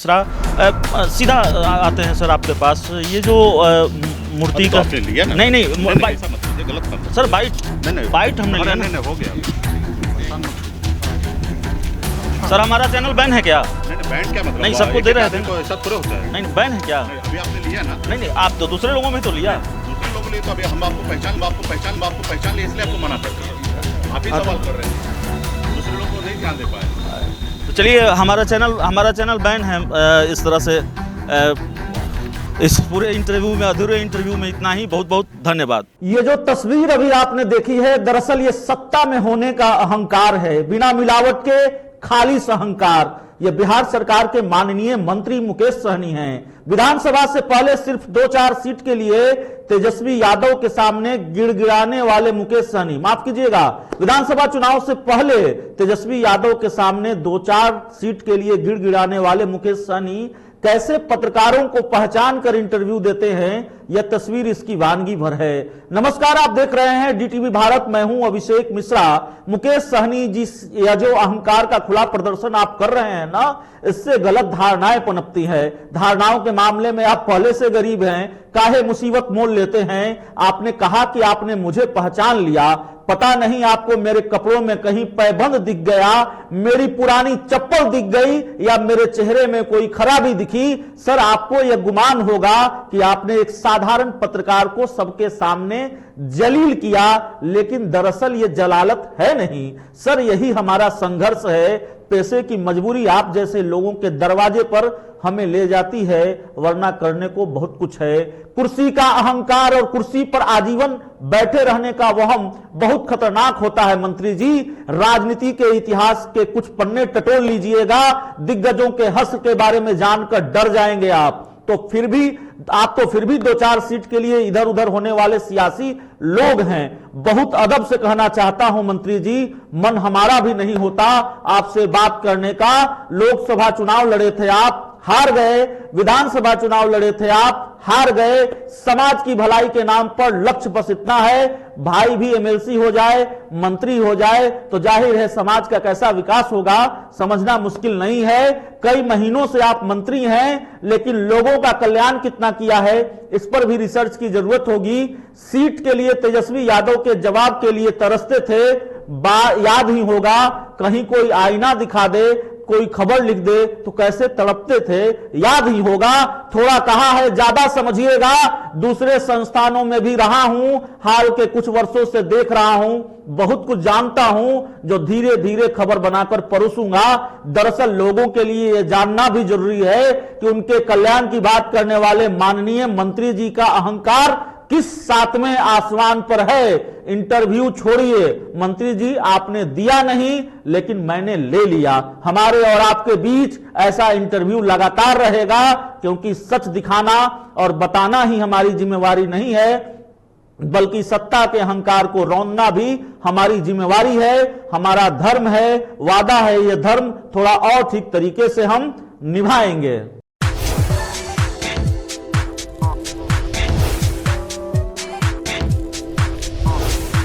मिश्रा। सीधा आते हैं सर आपके पास, ये जो मूर्ति का आपने लिया ना? नहीं ऐसा मत कीजिए, गलत काम सर बाइट हमने लिया ना। हो गया सर हमारा चैनल बैन है क्या? नहीं बैन क्या मतलब? नहीं, सबको दे रहे थे। तो ऐसा थोड़ा होता है। नहीं बैन है क्या? अभी आपने लिया ना? नहीं आप तो दूसरे लोगों में तो लिया। दूसरे लोगों ने तो अभी हम आपको पहचान लिए, इसलिए आपको मना कर रहे हैं। आप ही सवाल कर रहे हैं, दूसरे लोग को नहीं ध्यान दे पाए। तो चलिए हमारा चैनल बैन है। इस तरह से इस पूरे इंटरव्यू में, अधूरे इंटरव्यू में इतना ही। बहुत बहुत धन्यवाद। ये जो तस्वीर अभी आपने देखी है, दरअसल ये सत्ता में होने का अहंकार है, बिना मिलावट के खालिश अहंकार। ये बिहार सरकार के माननीय मंत्री मुकेश सहनी हैं। विधानसभा से पहले सिर्फ 2-4 सीट के लिए तेजस्वी यादव के सामने गिड़गिड़ाने वाले मुकेश सहनी, माफ कीजिएगा, विधानसभा चुनाव से पहले तेजस्वी यादव के सामने 2-4 सीट के लिए गिड़गिड़ाने वाले मुकेश सहनी कैसे पत्रकारों को पहचान कर इंटरव्यू देते हैं, यह तस्वीर इसकी वानगी भर है। नमस्कार, आप देख रहे हैं डीटीवी भारत, मैं हूं अभिषेक मिश्रा। मुकेश सहनी जी, यह जो अहंकार का खुला प्रदर्शन आप कर रहे हैं ना, इससे गलत धारणाएं पनपती है। धारणाओं के मामले में आप पहले से गरीब हैं, काहे मुसीबत मोल लेते हैं। आपने कहा कि आपने मुझे पहचान लिया, पता नहीं आपको मेरे कपड़ों में कहीं पैबंद दिख गया, मेरी पुरानी चप्पल दिख गई, या मेरे चेहरे में कोई खराबी दिखी। सर आपको यह गुमान होगा कि आपने एक साधारण पत्रकार को सबके सामने जलील किया, लेकिन दरअसल यह जलालत है नहीं। सर यही हमारा संघर्ष है, पैसे की मजबूरी आप जैसे लोगों के दरवाजे पर हमें ले जाती है, वरना करने को बहुत कुछ है। कुर्सी का अहंकार और कुर्सी पर आजीवन बैठे रहने का वहम बहुत खतरनाक होता है मंत्री जी। राजनीति के इतिहास के कुछ पन्ने टटोल लीजिएगा, दिग्गजों के हश्र के बारे में जानकर डर जाएंगे आप तो फिर भी 2-4 सीट के लिए इधर उधर होने वाले सियासी लोग हैं। बहुत अदब से कहना चाहता हूं मंत्री जी, मन हमारा भी नहीं होता आपसे बात करने का। लोकसभा चुनाव लड़े थे आप, हार गए। विधानसभा चुनाव लड़े थे आप, हार गए। समाज की भलाई के नाम पर लक्ष्य बस इतना है, भाई भी एमएलसी हो जाए, मंत्री हो जाए तो जाहिर है समाज का कैसा विकास होगा समझना मुश्किल नहीं है। कई महीनों से आप मंत्री हैं, लेकिन लोगों का कल्याण कितना किया है इस पर भी रिसर्च की जरूरत होगी। सीट के लिए तेजस्वी यादव के जवाब के लिए तरसते थे, याद ही होगा, कहीं कोई आईना दिखा दे, कोई खबर लिख दे तो कैसे तड़पते थे, याद ही होगा। थोड़ा कहा है ज्यादा समझिएगा, दूसरे संस्थानों में भी रहा हूं, हाल के कुछ वर्षों से देख रहा हूं, बहुत कुछ जानता हूं जो धीरे धीरे खबर बनाकर परोसूंगा। दरअसल लोगों के लिए यह जानना भी जरूरी है कि उनके कल्याण की बात करने वाले माननीय मंत्री जी का अहंकार किस सातवें आसमान पर है। इंटरव्यू छोड़िए मंत्री जी, आपने दिया नहीं लेकिन मैंने ले लिया। हमारे और आपके बीच ऐसा इंटरव्यू लगातार रहेगा, क्योंकि सच दिखाना और बताना ही हमारी जिम्मेवारी नहीं है, बल्कि सत्ता के अहंकार को रौंदना भी हमारी जिम्मेवारी है, हमारा धर्म है, वादा है। यह धर्म थोड़ा और ठीक तरीके से हम निभाएंगे।